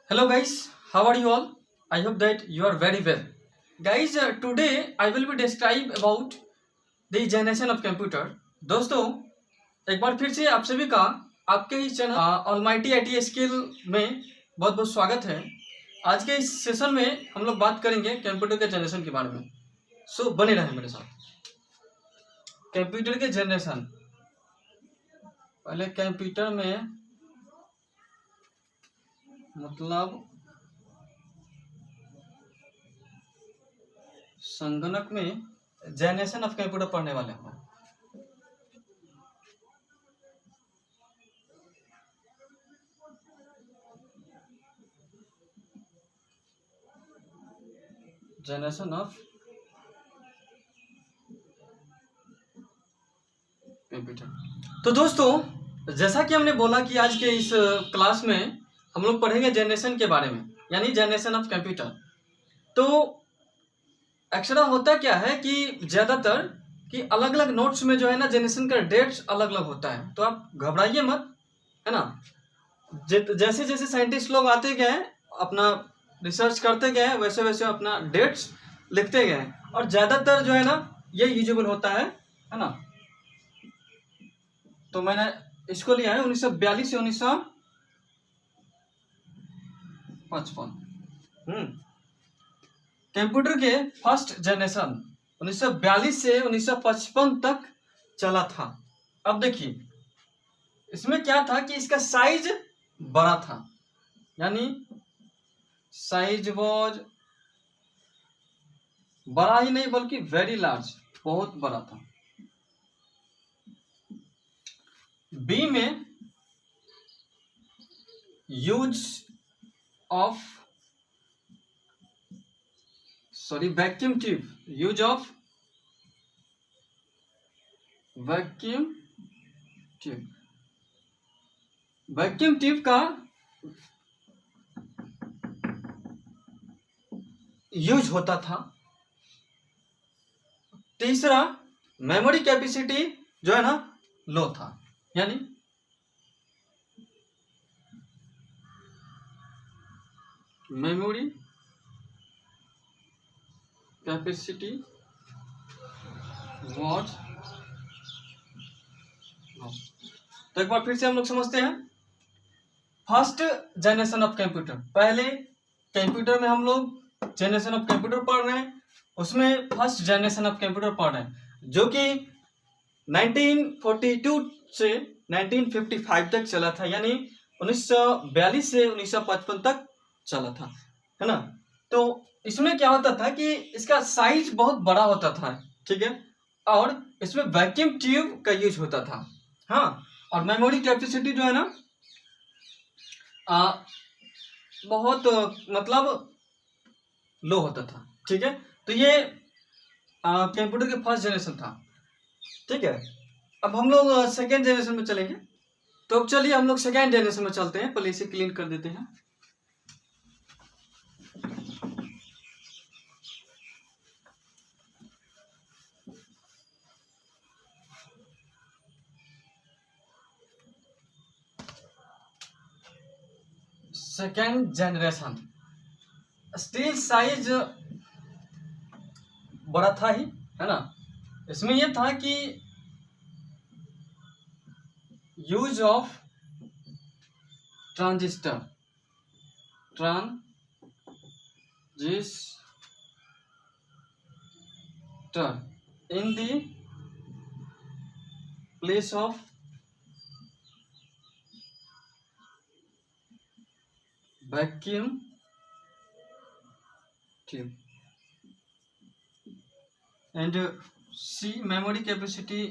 Hello guys, how are you all? I hope that you are very well. Guys, today I will be describe about the generation of computer. दोस्तों, एक बार फिर से आप सभी का आपके इस चैनल ऑलमाइटी आईटी स्किल में बहुत बहुत स्वागत है। आज के इस सेशन में हम लोग बात करेंगे कंप्यूटर के जनरेशन के बारे में। सो बने रहें मेरे साथ। कंप्यूटर के जनरेशन, पहले कंप्यूटर में मतलब संगणक में जनरेशन ऑफ कंप्यूटर पढ़ने वाले हैं। Generation of computer. तो दोस्तों, जैसा कि हमने बोला कि आज के इस क्लास में हम लोग पढ़ेंगे जनरेशन के बारे में, यानी जनरेशन ऑफ कंप्यूटर। तो एक्चुअली होता क्या है कि ज़्यादातर कि अलग अलग नोट्स में जो है ना जनरेशन का डेट्स अलग अलग होता है, तो आप घबराइए मत, है ना। जैसे जैसे साइंटिस्ट लोग आते गए, अपना रिसर्च करते गए, वैसे वैसे अपना डेट्स लिखते गए, और ज़्यादातर जो है ना ये यूजेबल होता है ना। तो मैंने इसको लिया है 1942 से 1955। कंप्यूटर के फर्स्ट जनरेशन 1942 से 1955 तक चला था। अब देखिए, इसमें क्या था कि इसका साइज बड़ा था, यानी साइज वॉज बड़ा ही नहीं बल्कि वेरी लार्ज, बहुत बड़ा था। बी में use of vacuum tube, use of vacuum tube, vacuum tube का यूज होता था। तीसरा, मेमोरी कैपेसिटी जो है ना लो था, यानी मेमोरी कैपेसिटी वॉज लो। तो एक बार फिर से हम लोग समझते हैं फर्स्ट जनरेशन ऑफ कंप्यूटर। पहले कंप्यूटर में हम लोग जनरेशन ऑफ कंप्यूटर पढ़ रहे हैं, उसमें फर्स्ट जनरेशन ऑफ कंप्यूटर पढ़ रहे हैं, जो कि 1942 से 1955 तक चला था, यानी 1942 से 1955 तक चला था, है ना। तो इसमें क्या होता था कि इसका साइज बहुत बड़ा होता था, ठीक है, और इसमें वैक्यूम ट्यूब का यूज होता था। हाँ, और मेमोरी कैपेसिटी जो है ना बहुत मतलब लो होता था, ठीक है। तो ये कंप्यूटर के फर्स्ट जनरेशन था, ठीक है। अब हम लोग सेकेंड जनरेशन में चलेंगे। तो अब चलिए हम लोग सेकेंड जनरेशन में चलते हैं। पहले इसे क्लीन कर देते हैं। सेकेंड जनरेशन स्टिल साइज बड़ा था ही, है ना। इसमें यह था कि use of transistor in the place of vacuum tube, and see memory capacity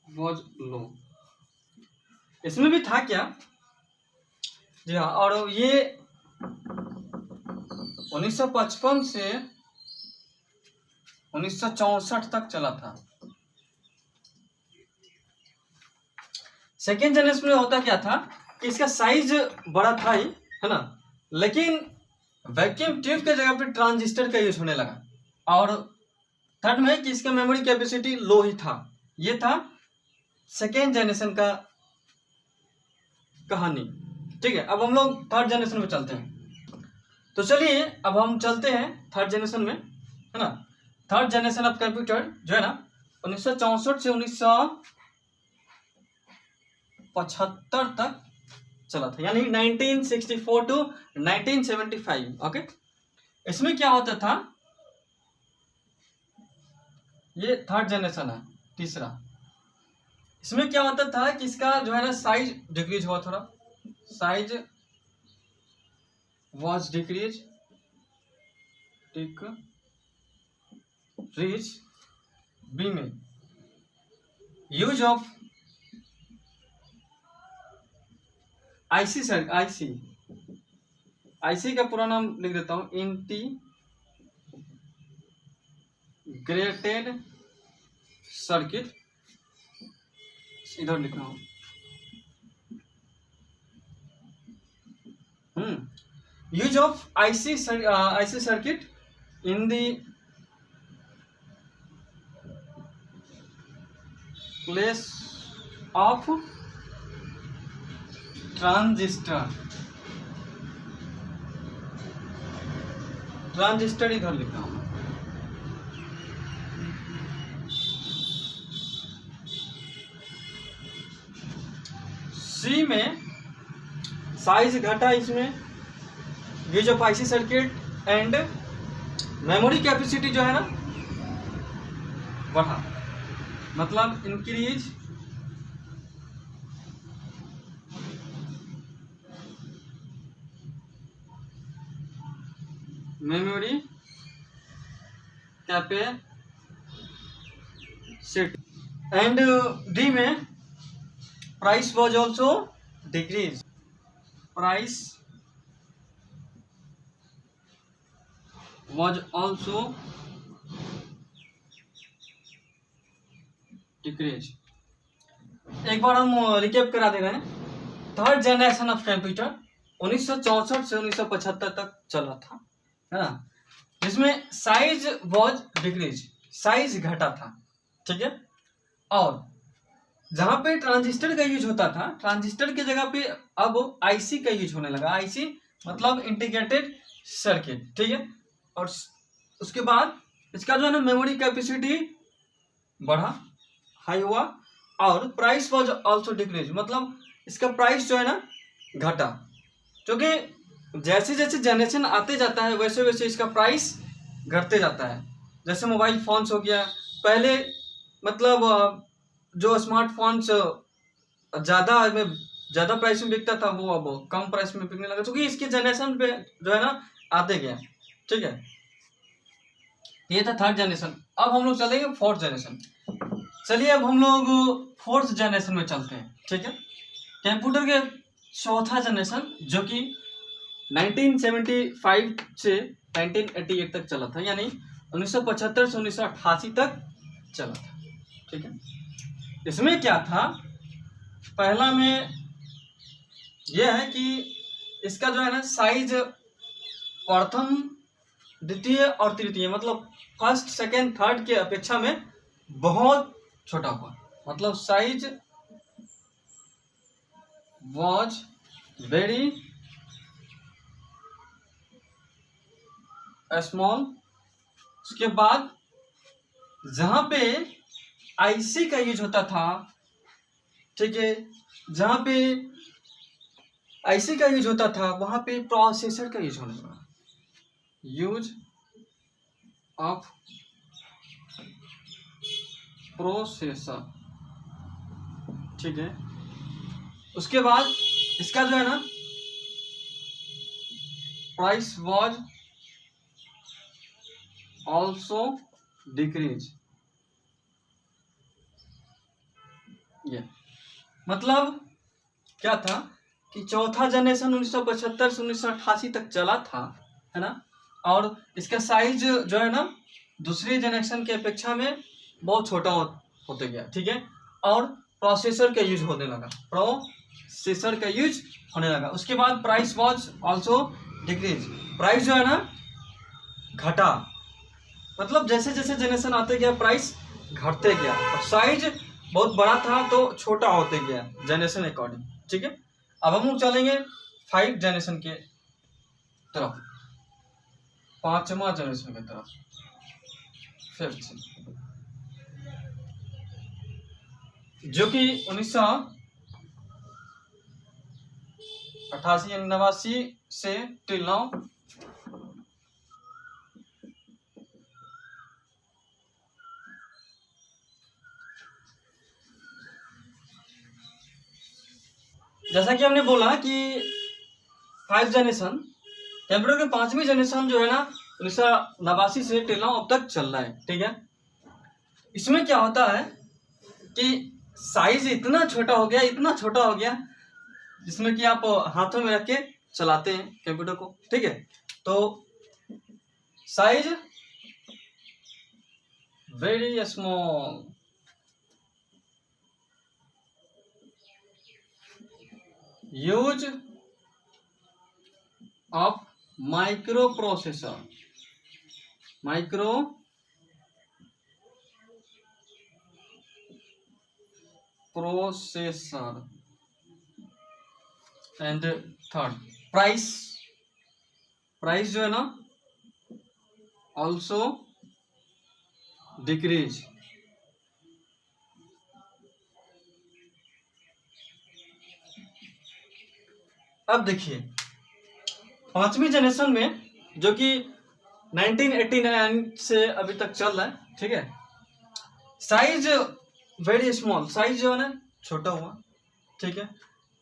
was low. इसमें भी था क्या, जी हाँ, और ये 1955 से 1964 तक चला था। सेकेंड जनरेशन में होता क्या था कि इसका साइज बड़ा था ही, है ना, लेकिन वैक्यूम ट्यूब के जगह पे ट्रांजिस्टर का यूज होने लगा, और थर्ड में कि इसका मेमोरी कैपेसिटी लो ही था। ये था सेकेंड जनरेशन का कहानी। ठीक है, अब हम लोग थर्ड जनरेशन में चलते हैं। तो चलिए अब हम चलते हैं थर्ड जनरेशन में, है ना। थर्ड जनरेशन ऑफ कंप्यूटर जो है ना 1964 से 1975 तक चला था, यानी 1964 टू 1975। ओके, इसमें क्या होता था, ये थर्ड जनरेशन है, तीसरा। इसमें क्या होता था कि इसका जो है ना साइज डिक्रीज हुआ, थोड़ा साइज वॉज डिक्रीज बी में use of IC sir, IC का पूरा नाम लिख देता हूं, इंटीग्रेटेड सर्किट, इधर लिखा हूं, use of IC circuit in the place of transistor इधर लिखा हूं। सी में साइज घटा, इसमें use of IC circuit and memory capacity जो है ना बढ़ा, मतलब increase memory capacity and D में price was also decrease, price was also decreased। एक बार हम रिकेप करा दे रहे हैं। थर्ड जनरेशन ऑफ कंप्यूटर 1964 से 1975 तक चला था, है ना, जिसमें साइज वॉज डिक्रीज, साइज घटा था। ठीक है, और जहां पे ट्रांजिस्टर का यूज होता था, ट्रांजिस्टर की जगह पे अब आईसी का यूज होने लगा। आईसी मतलब इंटीग्रेटेड सर्किट। ठीक है, और उसके बाद इसका जो है ना मेमोरी कैपेसिटी बढ़ा, हाई हुआ, और प्राइस वॉज ऑल्सो डिक्रीज, मतलब इसका प्राइस जो है ना घटा, क्योंकि जैसे जैसे जनरेशन आते जाता है वैसे वैसे इसका प्राइस घटते जाता है। जैसे मोबाइल फोन्स हो गया, पहले मतलब जो स्मार्टफोन्स ज़्यादा प्राइस में बिकता था, वो अब कम प्राइस में बिकने लगा, क्योंकि इसके जनरेशन पे जो है ना आते गया। ठीक है, ये था थर्ड जनरेशन। अब हम लोग चलेंगे फोर्थ जनरेशन। चलिए अब हम लोग फोर्थ जनरेशन में चलते हैं। ठीक है, कंप्यूटर के चौथा जनरेशन जो कि 1975 से 1988 तक चला था, यानी 1975 से 1988 तक चला था। ठीक है, इसमें क्या था, पहला में यह है कि इसका जो है ना साइज प्रथम, द्वितीय और तृतीय, मतलब फर्स्ट, सेकेंड, थर्ड के अपेक्षा में बहुत छोटा हुआ, मतलब साइज वॉज वेरी स्मॉल। उसके बाद जहां पे आईसी का यूज होता था, ठीक है, जहां पे आईसी का यूज होता था वहां पे प्रोसेसर का यूज होने लगा, यूज ऑफ प्रोसेसर। ठीक है, उसके बाद इसका जो है ना प्राइस वॉज ऑल्सो डिक्रीज। ये मतलब क्या था कि चौथा जनरेशन 1975 से 1988 तक चला था, है ना, और इसका साइज जो है ना दूसरे जनरेशन के अपेक्षा में बहुत छोटा होते गया। ठीक है, और प्रोसेसर का यूज होने लगा, प्रोसेसर का यूज होने लगा। उसके बाद price was also decrease, price जो है ना घटा, मतलब जैसे जैसे जनरेशन आते गया प्राइस घटते गया, और साइज बहुत बड़ा था तो छोटा होते गया जनरेशन अकॉर्डिंग। ठीक है, अब हम लोग चलेंगे 5 जनरेशन के तरफ, 5वां जनरेशन की तरफ, 5th, जो कि 1988-89 से टिल नाउ जैसा कि हमने बोला कि 5 जनरेशन, कंप्यूटर के 5वीं जनरेशन जो है ना 1989 से टिल नाउ अब तक चल रहा है। ठीक है, इसमें क्या होता है कि साइज इतना छोटा हो गया, इतना छोटा हो गया, जिसमें कि आप हाथों में रख के चलाते हैं कंप्यूटर को। ठीक है, तो size very small, use of micro processor and third price जो है ना ऑल्सो डिक्रीज। अब देखिए 5वीं जनरेशन में, जो कि 1989 से अभी तक चल रहा है। ठीक है, साइज वेरी स्मॉल, साइज जो है ना छोटा हुआ। ठीक है,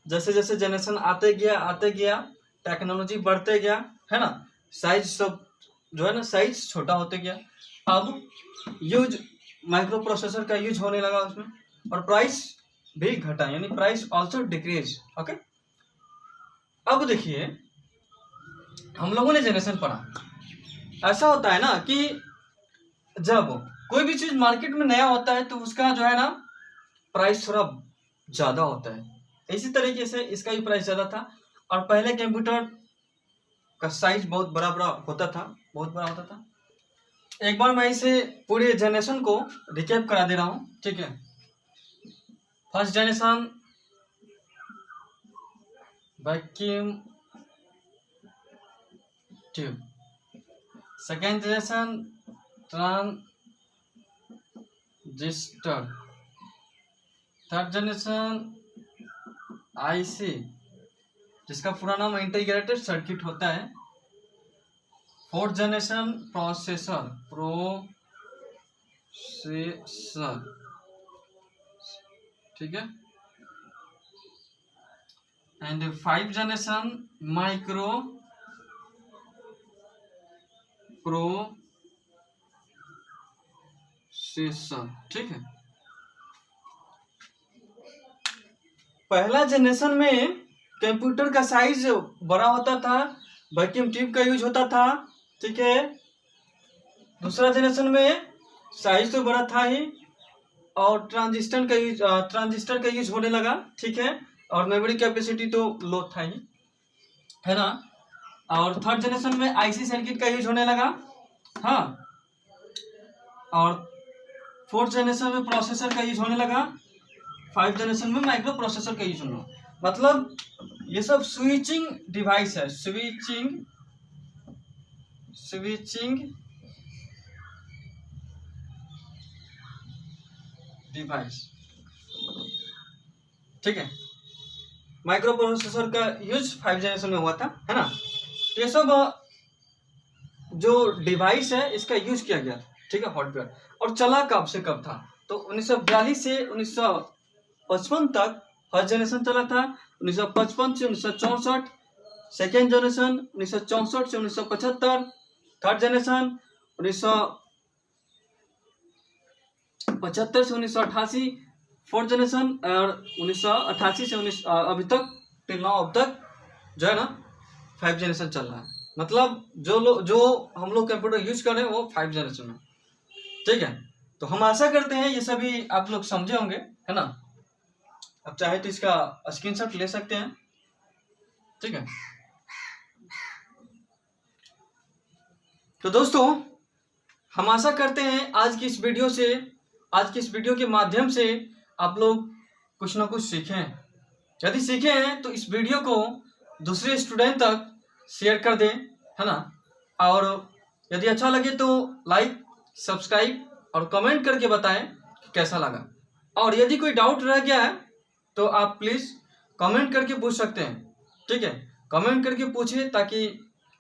जैसे जैसे जनरेशन आते गया टेक्नोलॉजी बढ़ते गया, है ना, साइज सब जो है ना साइज छोटा होते गया। अब यूज माइक्रो प्रोसेसर का यूज होने लगा उसमें, और प्राइस भी घटा, यानी प्राइस ऑल्सो डिक्रीज। ओके, अब देखिए हम लोगों ने जनरेशन पढ़ा, ऐसा होता है ना कि जब कोई भी चीज मार्केट में नया होता है तो उसका जो है ना प्राइस थोड़ा ज्यादा होता है। इसी तरीके से इसका भी प्राइस ज्यादा था, और पहले कंप्यूटर का साइज बहुत बड़ा होता था। एक बार मैं इसे पूरे जनरेशन को रिकैप करा दे रहा हूँ। ठीक है, first generation vacuum tube, second generation transistor, third generation IC, जिसका पूरा नाम इंटीग्रेटेड सर्किट होता है, फोर्थ जनरेशन प्रोसेसर, ठीक है, एंड 5 जनरेशन माइक्रो प्रोसेसर। ठीक है, पहला जनरेशन में कंप्यूटर का साइज बड़ा होता था, वैक्यूम ट्यूब का यूज होता था। ठीक है, दूसरा जनरेशन में साइज तो बड़ा था ही, और ट्रांजिस्टर का यूज होने लगा। ठीक है, और मेमोरी कैपेसिटी तो लो था ही, है ना। और थर्ड जनरेशन में आईसी सर्किट का यूज होने लगा। हाँ, और फोर्थ जनरेशन में प्रोसेसर का यूज होने लगा, 5 जनरेशन में माइक्रो प्रोसेसर का यूज होना। मतलब ये सब स्विचिंग डिवाइस है, स्विचिंग डिवाइस। ठीक है, माइक्रो प्रोसेसर का यूज 5 जनरेशन में हुआ था, है ना। तो ये सब जो डिवाइस है इसका यूज किया गया था। ठीक है, हार्डवेयर। और चला कब से कब था, तो 1942 से 1955 तक फर्स्ट जनरेशन चला था। 1955 से 1964 सेकेंड जनरेशन, 1964 से 1975 थर्ड जनरेशन, 1975 से 1988 फोर्थ जनरेशन, और 1988 से 19 अभी तक टिल नाउ अब तक जो है ना 5 जनरेशन चल रहा है। मतलब जो हम लोग कंप्यूटर यूज कर रहे हैं वो 5 जनरेशन में। ठीक है, तो हम आशा करते हैं ये सभी आप लोग समझे होंगे, है ना। अब चाहे तो इसका स्क्रीनशॉट ले सकते हैं। ठीक है, तो दोस्तों हम आशा करते हैं आज की इस वीडियो के माध्यम से आप लोग कुछ ना कुछ सीखें। यदि सीखे हैं तो इस वीडियो को दूसरे स्टूडेंट तक शेयर कर दें, है ना। और यदि अच्छा लगे तो लाइक, सब्सक्राइब और कमेंट करके बताएं कि कैसा लगा। और यदि कोई डाउट रह गया है तो आप प्लीज़ कमेंट करके पूछ सकते हैं, ठीक है। कमेंट करके पूछिए ताकि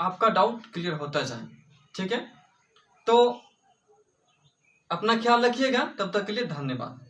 आपका डाउट क्लियर होता जाए, ठीक है। तो अपना ख्याल रखिएगा, तब तक के लिए धन्यवाद।